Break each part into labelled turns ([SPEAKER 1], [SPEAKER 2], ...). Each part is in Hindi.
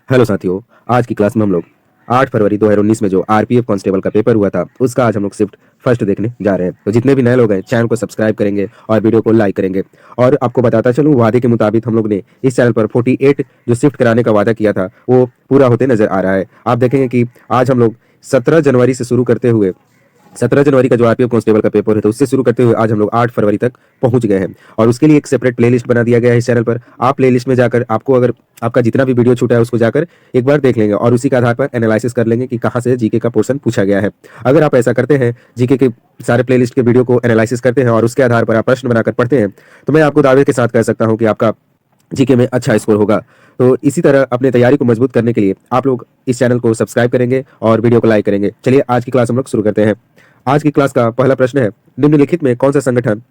[SPEAKER 1] हेलो साथियों। आज की क्लास में हम लोग 8 फरवरी 2019 में जो आरपीएफ कांस्टेबल का पेपर हुआ था उसका आज हम लोग शिफ्ट फर्स्ट देखने जा रहे हैं। तो जितने भी नए लोग हैं चैनल को सब्सक्राइब करेंगे और वीडियो को लाइक करेंगे। और आपको बताता चलूं, वादे के मुताबिक हम लोग ने इस चैनल पर 48 जो शिफ्ट कराने का वादा किया था वो पूरा होते नजर आ रहा है। आप देखेंगे कि आज हम लोग 17 जनवरी से शुरू करते हुए 17 जनवरी का जो आरपीएफ कांस्टेबल का पेपर है तो उससे शुरू करते हुए आज हम लोग 8 फरवरी तक पहुंच गए हैं। और उसके लिए एक सेपरेट प्लेलिस्ट बना दिया गया है इस चैनल पर। आप प्लेलिस्ट में जाकर आपको अगर आपका जितना भी वीडियो छूटा है उसको जाकर एक बार देख लेंगे और उसी के आधार पर एनालिसिस कर लेंगे कि कहाँ से जीके का पोर्शन पूछा गया है। अगर आप ऐसा करते हैं, जीके के सारे प्लेलिस्ट के वीडियो को एनालिसिस करते हैं और उसके आधार पर आप प्रश्न बनाकर पढ़ते हैं, तो मैं आपको दावे के साथ कह सकता हूँ कि आपका जीके में अच्छा स्कोर होगा। तो इसी तरह अपने तैयारी को मजबूत करने के लिए आप लोग इस चैनल को सब्सक्राइब करेंगे और वीडियो को लाइक करेंगे। चलिए आज की क्लास हम लोग शुरू करते हैं। आज की क्लास का पहला प्रश्न है, निम्नलिखित में कौन सा संगठन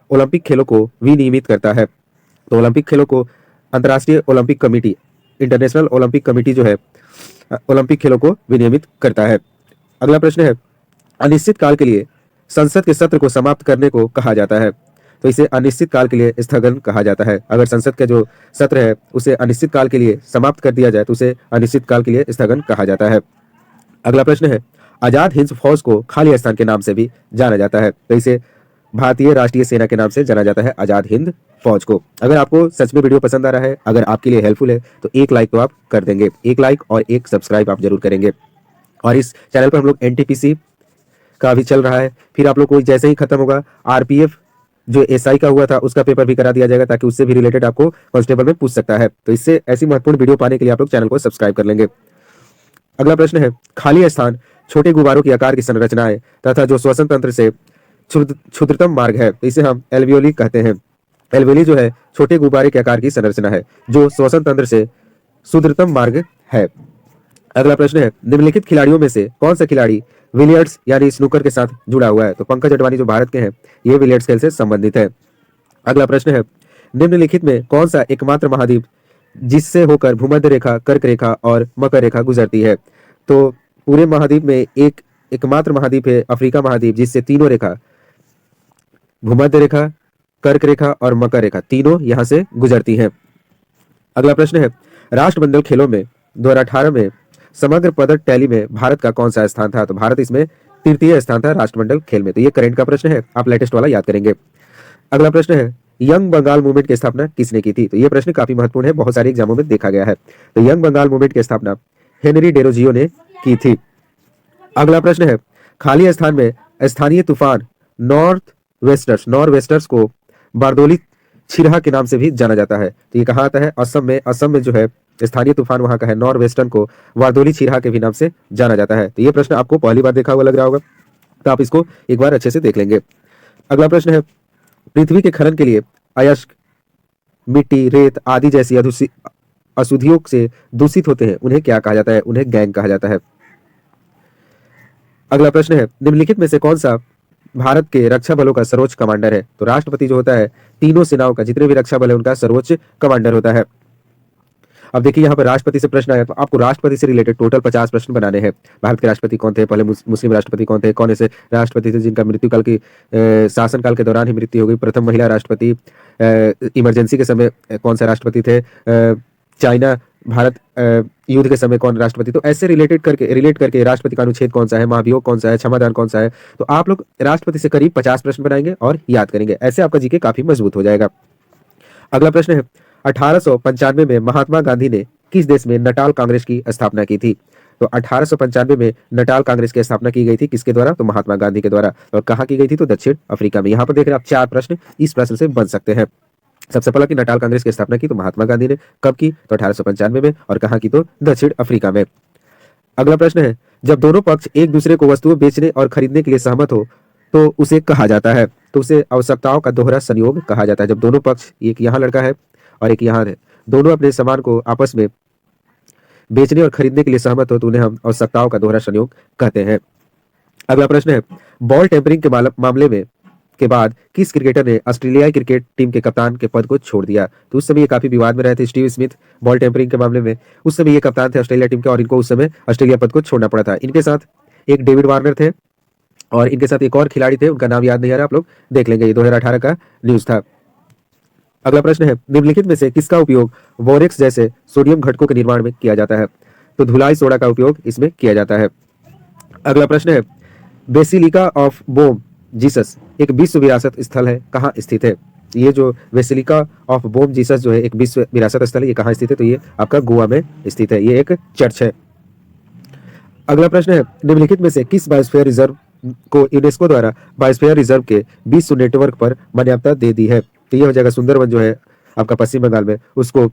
[SPEAKER 1] ओलंपिक खेलों को विनियमित करता है? तो ओलंपिक खेलों को अंतर्राष्ट्रीय Olympic committee, international Olympic committee जो है ओलंपिक खेलों को विनियमित करता है। अगला प्रश्न है, अनिश्चित काल के लिए संसद के सत्र को समाप्त करने को कहा जाता है? तो इसे अनिश्चित काल के लिए स्थगन कहा जाता है। अगर संसद का जो सत्र है उसे अनिश्चित काल के लिए समाप्त कर दिया जाए तो उसे अनिश्चित काल के लिए स्थगन कहा जाता है। अगला प्रश्न है, आजाद हिंद फौज को खाली स्थान के नाम से भी जाना जाता है, तो इसे भारतीय राष्ट्रीय सेना के नाम से जाना जाता है आजाद हिंद फौज को। अगर आपको सच में वीडियो पसंद आ रहा है, अगर आपके लिए हेल्पफुल है तो एक लाइक तो आप कर देंगे, एक लाइक और एक सब्सक्राइब आप जरूर करेंगे। और इस चैनल पर हम लोग एनटीपीसी का भी चल रहा है। फिर आप लोग को जैसे ही खत्म होगा आरपीएफ जो एसआई का हुआ था उसका पेपर भी करा दिया जाएगा, ताकि उससे भी रिलेटेड आपको कांस्टेबल में पूछ सकता है। तो इससे ऐसी महत्वपूर्ण वीडियो पाने के लिए आप लोग चैनल को सब्सक्राइब कर लेंगे। अगला प्रश्न है, खाली स्थान छोटे गुब्बारों की आकार की संरचनाएं तथा जो श्वसन तंत्र से क्षुद्रतम मार्ग है, तो इसे हम एल्वियोली कहते हैं। एल्वियोली जो है छोटे गुब्बारे के आकार की संरचना है जो श्वसन तंत्र से क्षुद्रतम मार्ग है। अगला प्रश्न है, निम्नलिखित खिलाड़ियों में से कौन सा खिलाड़ी विलियर्ड्स यानी स्नूकर के साथ जुड़ा हुआ है? तो पंकज अडवाणी जो भारत के हैं ये विलियर्ड्स खेल से संबंधित है। अगला प्रश्न है, निम्नलिखित में कौन सा एकमात्र महाद्वीप जिससे होकर भूमध्य रेखा, कर्क रेखा और मकर रेखा गुजरती है? तो पूरे महाद्वीप में एक एकमात्र महाद्वीप है अफ्रीका महाद्वीप, जिससे तीनों रेखा, भूमध्य रेखा, कर्क रेखा और मकर रेखा, तीनों यहां से गुजरती हैं। अगला प्रश्न है, राष्ट्रमंडल खेलों में 2018 में समग्र पदक टैली में भारत का कौन सा स्थान था? तो भारत इसमें तृतीय स्थान था राष्ट्रमंडल खेल में। तो ये करंट का प्रश्न है, आप लेटेस्ट वाला याद करेंगे। अगला प्रश्न है, यंग बंगाल मूवमेंट की स्थापना किसने की थी? तो ये प्रश्न काफी महत्वपूर्ण है, बहुत सारे एग्जामों में देखा गया है। तो यंग बंगाल मूवमेंट की स्थापना हेनरी डेरोजियो ने की थी। अगला प्रश्न है, खाली स्थान में स्थानीय तूफान नॉर्थ वेस्टर्स को बारदोली छिरहा के नाम से भी जाना जाता है। तो ये कहाँ आता है? असम में जो है स्थानीय तूफान वहां का है नॉर्थ वेस्टर्न को वारदोली छिरहा के भी नाम से जाना जाता है। तो ये प्रश्न आपको पहली बार देखा हुआ लग रहा होगा, तो आप इसको एक बार अच्छे से देख लेंगे। अगला प्रश्न है, पृथ्वी के खनन के लिए अयस्क, मिट्टी, रेत आदि जैसी अशुद्धियों से दूषित होते हैं, उन्हें क्या कहा जाता है? उन्हें गैंग कहा जाता है। अगला प्रश्न है, निम्नलिखित में से कौन सा भारत के रक्षा बलों का सर्वोच्च कमांडर है? तो राष्ट्रपति जो होता है तीनों सेनाओं का, जितने भी रक्षा बल है उनका सर्वोच्च कमांडर होता है। अब देखिए यहाँ पर राष्ट्रपति से प्रश्न आया तो आपको राष्ट्रपति से रिलेटेड टोटल 50 प्रश्न बनाने हैं। भारत के राष्ट्रपति कौन थे? पहले मुस्लिम राष्ट्रपति कौन थे? कौन ऐसे राष्ट्रपति थे जिनका मृत्यु काल की शासन काल के दौरान ही मृत्यु हो गई? प्रथम महिला राष्ट्रपति, इमरजेंसी के समय कौन सा राष्ट्रपति थे? चाइना भारत युद्ध के समय कौन राष्ट्रपति? तो ऐसे रिलेट करके राष्ट्रपति का अनुच्छेद कौन सा है, महाभियोग कौन सा है, क्षमादान कौन सा है? तो आप लोग राष्ट्रपति से करीब 50 प्रश्न बनाएंगे और याद करेंगे, ऐसे आपका जीके काफी मजबूत हो जाएगा। अगला प्रश्न है, 1895 में महात्मा गांधी ने किस देश में नटाल कांग्रेस की स्थापना की थी? तो 1895 में नटाल कांग्रेस की स्थापना की गई थी किसके द्वारा? तो महात्मा गांधी के द्वारा। और कहाँ की गई थी? तो दक्षिण अफ्रीका में। यहाँ पर देख रहे हैं आप 4 प्रश्न इस प्रश्न से बन सकते हैं। सबसे पहला कि नटाल कांग्रेस की स्थापना की तो महात्मा गांधी ने, कब की? तो 1895 में। और कहाँ की? तो दक्षिण अफ्रीका में। अगला प्रश्न है, जब दोनों पक्ष एक दूसरे को वस्तुएं बेचने और खरीदने के लिए सहमत हो तो उसे कहा जाता है? तो उसे आवश्यकताओं का दोहरा संयोग कहा जाता है। जब दोनों पक्ष, एक यहाँ लड़का है और एक यहाँ है, दोनों अपने सामान को आपस में बेचने और खरीदने के लिए सहमत हो तो उन्हें हम आवश्यकताओं का दोहरा संयोग कहते हैं। अगला प्रश्न है, बॉल टेम्परिंग के मामले में के बाद किस क्रिकेटर ने ऑस्ट्रेलियाई क्रिकेट टीम के कप्तान के पद को छोड़ दिया? तो उस समय ये काफी विवाद में रहे थे स्टीव स्मिथ, बॉल टेम्परिंग के मामले में। उस समय ये कप्तान थे ऑस्ट्रेलिया टीम के और इनको उस समय ऑस्ट्रेलिया पद को छोड़ना पड़ा था। इनके साथ एक डेविड वार्नर थे और इनके साथ एक और खिलाड़ी थे, उनका नाम याद नहीं आ रहा, आप लोग देख लेंगे, ये 2018 का न्यूज था। अगला प्रश्न है, निम्नलिखित में से किसका उपयोग बोरेक्स जैसे सोडियम घटकों के निर्माण में किया जाता है? तो धुलाई सोडा का उपयोग इसमें किया जाता है। अगला प्रश्न है, बेसिलिका ऑफ बोम जीसस एक विश्व विरासत स्थल है, कहाँ स्थित है? ये जो बेसिलिका ऑफ बोम जीसस जो है एक विश्व विरासत स्थल है, ये कहाँ स्थित है? तो ये आपका गोवा में स्थित है, ये एक चर्च है। अगला प्रश्न है, निम्नलिखित में से किस बायोस्फीयर रिजर्व को यूनेस्को द्वारा बायोस्फीयर रिजर्व के विश्व नेटवर्क पर मान्यता दे दी है? तो ये हो जाएगा सुंदरवन जो है आपका पश्चिम बंगाल में, उसको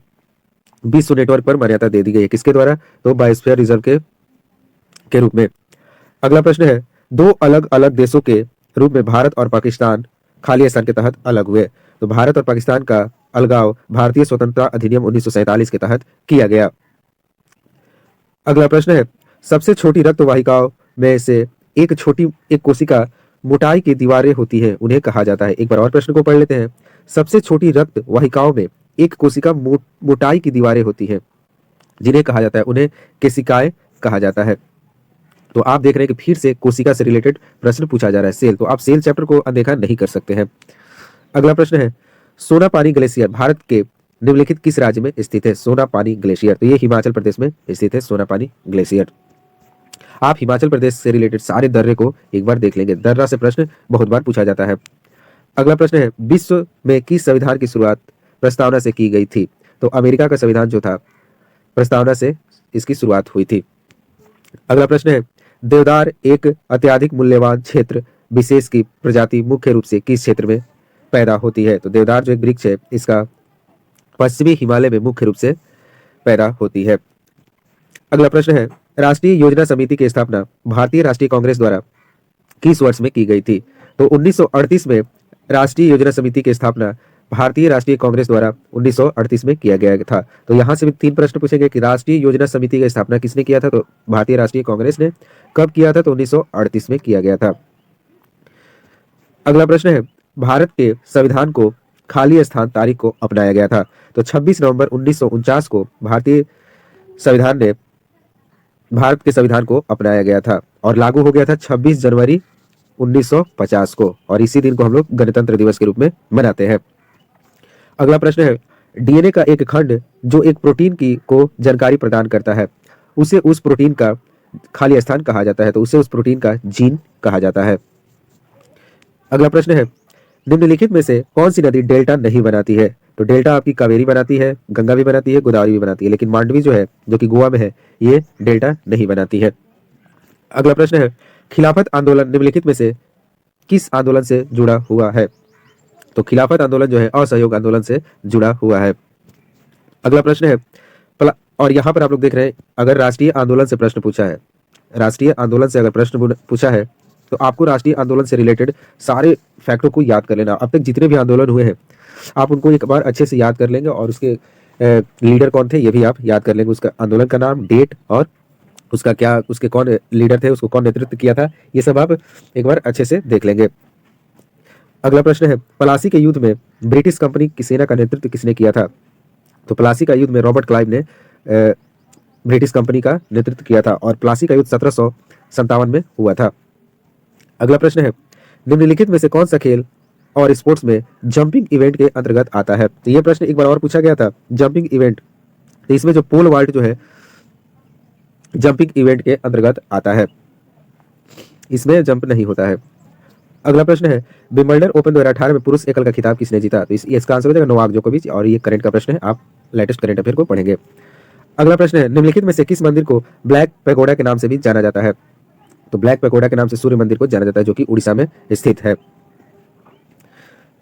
[SPEAKER 1] विश्व नेटवर्क पर मान्यता दे दी गई है। किसके द्वारा? तो बायोस्फीयर रिजर्व के रूप में। अगला प्रश्न है, दो अलग अलग देशों के रूप में भारत और पाकिस्तान खाली स्थान के तहत अलग हुए। तो भारत और पाकिस्तान का अलगाव भारतीय स्वतंत्रता अधिनियम 1947 के तहत किया गया। अगला प्रश्न है, सबसे छोटी रक्त वाहिकाओं में से एक कोशिका मोटाई की दीवारें होती हैं, उन्हें कहा जाता है। एक बार और प्रश्न को पढ़ लेते हैं। सबसे छोटी रक्त वाहिकाओं में एक कोशिका मोटाई की दीवारें होती हैं, जिन्हें कहा जाता है, उन्हें केशिकाएं कहा जाता है। तो आप देख रहे हैं कि फिर से कोशिका से रिलेटेड प्रश्न पूछा जा रहा है, सेल। तो आप सेल चैप्टर को अनदेखा नहीं कर सकते हैं। अगला प्रश्न है, सोनापानी ग्लेशियर भारत के निम्नलिखित किस राज्य में स्थित है? सोनापानी ग्लेशियर, तो ये हिमाचल प्रदेश में स्थित है, सोनापानी ग्लेशियर। आप हिमाचल प्रदेश से रिलेटेड सारे दर्रे को एक बार देख लेंगे, दर्रा से प्रश्न बहुत बार पूछा जाता है। अगला प्रश्न है, विश्व में किस संविधान की शुरुआत प्रस्तावना से की गई थी? तो अमेरिका का संविधान जो था, प्रस्तावना से इसकी शुरुआत हुई थी। अगला प्रश्न है, देवदार एक अत्यधिक मूल्यवान क्षेत्र विशेष की प्रजाति मुख्य रूप से किस क्षेत्र में पैदा होती है? तो देवदार जो एक वृक्ष है, इसका पश्चिमी हिमालय में मुख्य रूप से पैदा होती है। अगला प्रश्न है, राष्ट्रीय योजना समिति की स्थापना भारतीय राष्ट्रीय कांग्रेस द्वारा किस वर्ष में की गई थी? तो 1938 में राष्ट्रीय योजना समिति की स्थापना भारतीय राष्ट्रीय कांग्रेस द्वारा 1938 में किया गया था। तो यहां से भी 3 प्रश्न पूछेंगे कि राष्ट्रीय योजना समिति की स्थापना किसने किया था? तो भारतीय राष्ट्रीय कांग्रेस ने। कब किया था? तो 1938 में किया गया था। अगला प्रश्न है, भारत के संविधान को खाली स्थान तारीख को अपनाया गया था? तो 26 नवंबर 1949 को भारत के संविधान को अपनाया गया था और लागू हो गया था 26 जनवरी 1950 को, और इसी दिन को हम लोग गणतंत्र दिवस के रूप में मनाते हैं। अगला प्रश्न है, डीएनए का एक खंड जो एक प्रोटीन की को जानकारी प्रदान करता है, उसे उस प्रोटीन का खाली स्थान कहा जाता है? तो उसे उस प्रोटीन का जीन कहा जाता है। अगला प्रश्न है, निम्नलिखित में से कौन सी नदी डेल्टा नहीं बनाती है? तो डेल्टा आपकी कावेरी बनाती है, गंगा भी बनाती है, गोदावरी भी बनाती है, लेकिन मांडवी जो है, जो कि गोवा में है, ये डेल्टा नहीं बनाती है। अगला प्रश्न है, खिलाफत आंदोलन निम्नलिखित में से किस आंदोलन से जुड़ा हुआ है? तो खिलाफत आंदोलन जो है असहयोग आंदोलन से जुड़ा हुआ है। अगला प्रश्न है, और यहाँ पर आप लोग देख रहे हैं, अगर राष्ट्रीय आंदोलन से प्रश्न पूछा है, राष्ट्रीय आंदोलन से अगर प्रश्न पूछा है, तो आपको राष्ट्रीय आंदोलन से रिलेटेड सारे फैक्टों को याद कर लेना। अब तक जितने भी आंदोलन हुए हैं, आप उनको एक बार अच्छे से याद कर लेंगे, और उसके लीडर कौन थे ये भी आप याद कर लेंगे, उसका आंदोलन का नाम, डेट, और उसके कौन लीडर थे, उसको कौन नेतृत्व किया था, ये सब आप एक बार अच्छे से देख लेंगे। अगला प्रश्न है, प्लासी के युद्ध में ब्रिटिश कंपनी की सेना का नेतृत्व किसने किया था? तो प्लासी का युद्ध में रॉबर्ट क्लाइव ने ब्रिटिश कंपनी का नेतृत्व किया था, और प्लासी का युद्ध 1757 में हुआ था। अगला प्रश्न है, निम्नलिखित में से कौन सा खेल और स्पोर्ट्स में जंपिंग इवेंट के अंतर्गत आता है? तो यह प्रश्न एक बार और पूछा गया था, जंपिंग इवेंट। तो इसमें जो पोल वॉल्ट जो है जंपिंग इवेंट के अंतर्गत आता है, इसमें जंप नहीं होता है। अगला प्रश्न है, विंबलडन ओपन 2018 में पुरुष एकल का खिताब किसने जीता? तो इसका आंसर हो जाएगा नोवाक जोकोविच, और ये करंट का प्रश्न है, आप लेटेस्ट करंट अफेयर को पढ़ेंगे। अगला प्रश्न है, निम्नलिखित में से किस मंदिर को ब्लैक पैगोडा के नाम से भी जाना जाता है? तो ब्लैक पैगोडा के नाम से सूर्य मंदिर को जाना जाता है, जो कि उड़ीसा में स्थित है।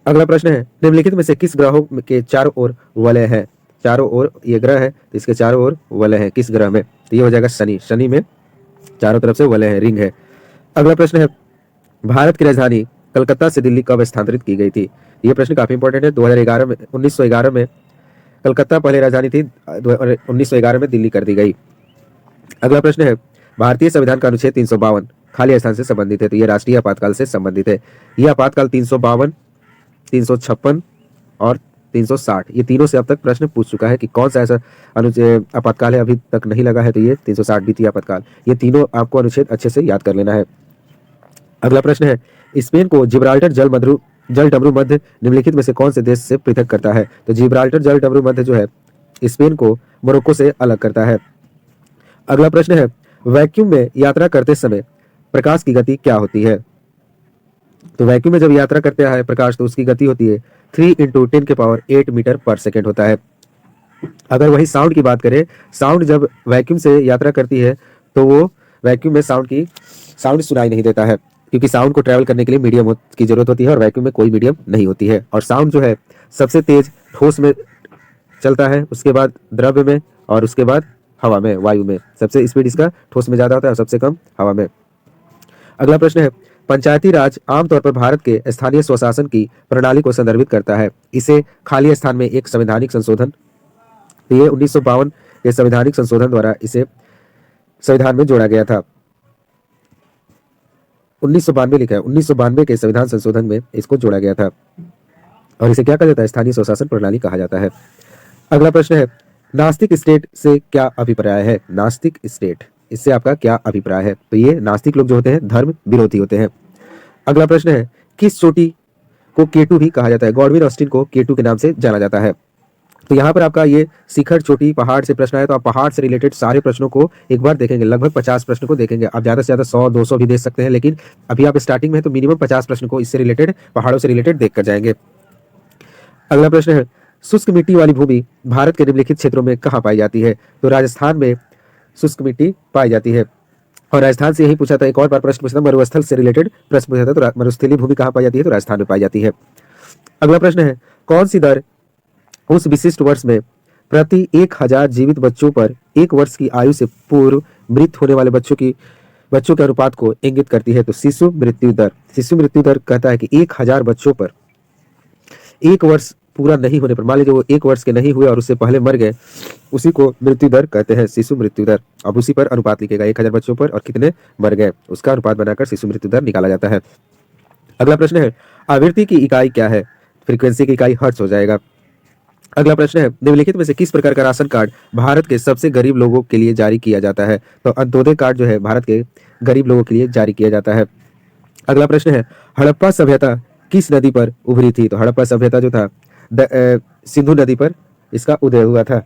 [SPEAKER 1] अगला प्रश्न है, निम्नलिखित में से किस ग्रहों के चारों ओर वलय है? चारों ओर ये ग्रह है, तो इसके चारों ओर वलय है, किस ग्रह में? तो ये हो जाएगा शनि। शनि में चारों तरफ से वलय है, रिंग है। अगला प्रश्न है, भारत की राजधानी कलकत्ता से दिल्ली कब स्थानांतरित की गई थी? ये प्रश्न काफी इंपॉर्टेंट है। 1911 में कलकत्ता पहले राजधानी थी, 1911 में दिल्ली कर दी गई। अगला प्रश्न है, भारतीय संविधान का अनुच्छेद 352 खाली स्थान से संबंधित है? तो ये राष्ट्रीय आपातकाल से संबंधित है। यह आपातकाल 352, 356 और 360, ये तीनों से अब तक प्रश्न पूछ चुका है कि कौन सा ऐसा अनुच्छेद आपातकाल है, अभी तक नहीं लगा है, तो ये 360 भी थी आपातकाल। ये तीनों आपको अनुच्छेद अच्छे से याद कर लेना है। अगला प्रश्न है, स्पेन को जिब्राल्टर जल डमरू मध्य निम्नलिखित में से कौन से देश से पृथक करता है? तो जिब्राल्टर जल डमरू मध्य जो है स्पेन को मोरक्को से अलग करता है। अगला प्रश्न है, वैक्यूम में यात्रा करते समय प्रकाश की गति क्या होती है? तो वैक्यूम में जब यात्रा करते हैं प्रकाश तो उसकी गति होती है 3 × 10⁸ मीटर पर सेकेंड होता है। अगर वही साउंड की बात करें, साउंड जब वैक्यूम से यात्रा करती है तो वो वैक्यूम में साउंड सुनाई नहीं देता है, क्योंकि साउंड को ट्रैवल करने के लिए मीडियम की जरूरत होती है और वैक्यूम में कोई मीडियम नहीं होती है। और साउंड जो है सबसे तेज ठोस में चलता है, उसके बाद द्रव्य में और उसके बाद हवा में, वायु में। सबसे स्पीड इसका ठोस में ज्यादा होता है और सबसे कम हवा में। अगला प्रश्न है, पंचायती राज आमतौर पर भारत के स्थानीय स्वशासन की प्रणाली को संदर्भित करता है। इसे खाली स्थान में एक संवैधानिक संशोधन, ये 1952 के संवैधानिक संशोधन द्वारा इसे संविधान में जोड़ा गया था। 1992 लिखा है, 1992 के संविधान संशोधन में इसको जोड़ा गया था और इसे क्या कहा जाता है? स्थानीय स्वशासन प्रणाली कहा जाता है। अगला प्रश्न है, नास्तिक स्टेट से क्या अभिप्राय है? नास्तिक स्टेट, इससे आपका क्या अभिप्राय है? तो ये नास्तिक लोग जो होते हैं धर्म विरोधी होते हैं। अगला प्रश्न है, किस चोटी को केटू भी कहा जाता है? गॉडविन ऑस्टिन को केटू के नाम से जाना जाता है। तो यहाँ पर आपका ये शिखर चोटी पहाड़ से प्रश्न है, तो आप पहाड़ से रिलेटेड सारे प्रश्नों को एक बार देखेंगे, लगभग 50 प्रश्न को देखेंगे। आप ज्यादा से ज्यादा 100-200 भी देख सकते हैं, लेकिन अभी आप स्टार्टिंग में है तो मिनिमम 50 प्रश्न को इससे रिलेटेड, पहाड़ों से रिलेटेड देख कर जाएंगे। अगला प्रश्न है, शुष्क मिट्टी वाली भूमि भारत के निम्नलिखित क्षेत्रों में कहाँ पाई जाती है? तो राजस्थान में शुष्क मिट्टी पाई जाती है। और राजस्थान से यही पूछा था, एक और बार प्रश्न पूछा था, मरुस्थल से रिलेटेड प्रश्न पूछा था, तो मरुस्थलीय भूमि कहाँ पाई जाती है? तो राजस्थान में पाई जाती है। अगला प्रश्न है, कौन सी दर उस विशिष्ट वर्ष में प्रति 1000 जीवित बच्चों पर 1 वर्ष की आयु से पूर्व मृत होने वाले बच्चों के अनुपात को इंगित करती है? तो शिशु मृत्यु दर। शिशु मृत्यु दर कहता है कि 1000 बच्चों पर 1 वर्ष पूरा नहीं होने पर, मान लीजिए वो 1 वर्ष के नहीं हुए और उससे पहले मर गए, उसी को मृत्यु दर कहते हैं, शिशु मृत्यु दर। अब उसी पर अनुपात लिखेगा, 1000 बच्चों पर और कितने मर गए, उसका अनुपात बनाकर शिशु मृत्यु दर निकाला जाता है। अगला प्रश्न है, आवृत्ति की इकाई क्या है? फ्रीक्वेंसी की इकाई हर्ट्ज हो जाएगा। अगला प्रश्न है, निम्नलिखित में से किस प्रकार का राशन कार्ड भारत के सबसे गरीब लोगों के लिए जारी किया जाता है? तो अंत्योदय कार्ड जो है भारत के गरीब लोगों के लिए जारी किया जाता है। अगला प्रश्न है, हड़प्पा सभ्यता किस नदी पर उभरी थी? तो हड़प्पा सभ्यता जो था सिंधु नदी पर इसका उदय हुआ था।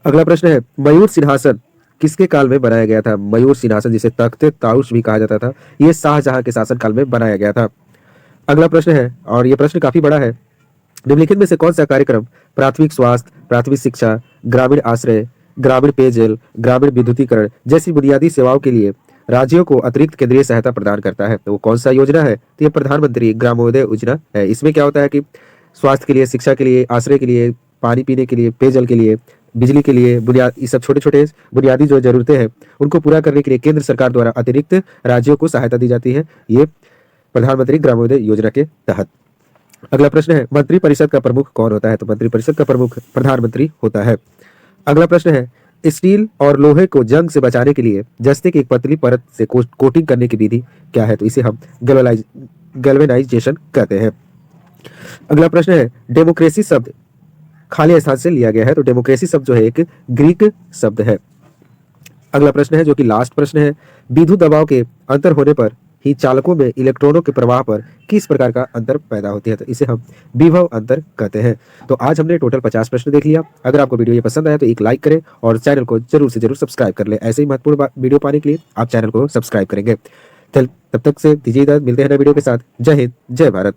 [SPEAKER 1] अगला प्रश्न है, मयूर सिंहासन किसके काल में बनाया गया था? मयूर सिंहासन, जिसे तख्त ताउश भी कहा जाता था, यह शाहजहां के शासन काल में बनाया गया था। अगला प्रश्न है, और यह प्रश्न काफी बड़ा है, निम्नलिखित में से कौन सा कार्यक्रम प्राथमिक स्वास्थ्य, प्राथमिक शिक्षा, ग्रामीण आश्रय, ग्रामीण पेयजल, ग्रामीण विद्युतीकरण जैसी बुनियादी सेवाओं के लिए राज्यों को अतिरिक्त केंद्रीय सहायता प्रदान करता है? तो वो कौन सा योजना है? तो ये प्रधानमंत्री ग्रामोदय योजना है। इसमें क्या होता है कि स्वास्थ्य के लिए, शिक्षा के लिए, आश्रय के लिए, पानी पीने के लिए, पेयजल के लिए, बिजली के लिए, ये सब छोटे छोटे बुनियादी जो जरूरतें हैं उनको पूरा करने के लिए केंद्र सरकार द्वारा अतिरिक्त राज्यों को सहायता दी जाती है, ये प्रधानमंत्री ग्रामोदय योजना के तहत। अगला प्रश्न है, मंत्रिपरिषद का प्रमुख कौन होता है? तो मंत्रिपरिषद का प्रमुख प्रधानमंत्री होता है। अगला प्रश्न है, स्टील और लोहे को जंग से बचाने के लिए जस्ते की एक पतली परत से कोटिंग करने की विधि क्या है? तो इसे हम गैल्वेनाइजेशन कहते हैं। अगला प्रश्न है, डेमोक्रेसी शब्द खाली स्थान से लिया गया है? तो डेमोक्रेसी शब्द जो है एक ग्रीक शब्द है। अगला प्रश्न है, जो कि लास्ट प्रश्न है, विद्युत दबाव के अंतर होने पर ही चालकों में इलेक्ट्रॉनों के प्रवाह पर किस प्रकार का अंतर पैदा होती है? तो इसे हम विभव अंतर कहते हैं। तो आज हमने टोटल 50 प्रश्न देख लिया। अगर आपको वीडियो ये पसंद आया तो एक लाइक करें और चैनल को जरूर से जरूर सब्सक्राइब कर लें। ऐसे ही महत्वपूर्ण वीडियो पाने के लिए आप चैनल को सब्सक्राइब करेंगे। तब तक से दीजिए इजाजत, मिलते हैं नए वीडियो के साथ। जय हिंद, जय भारत।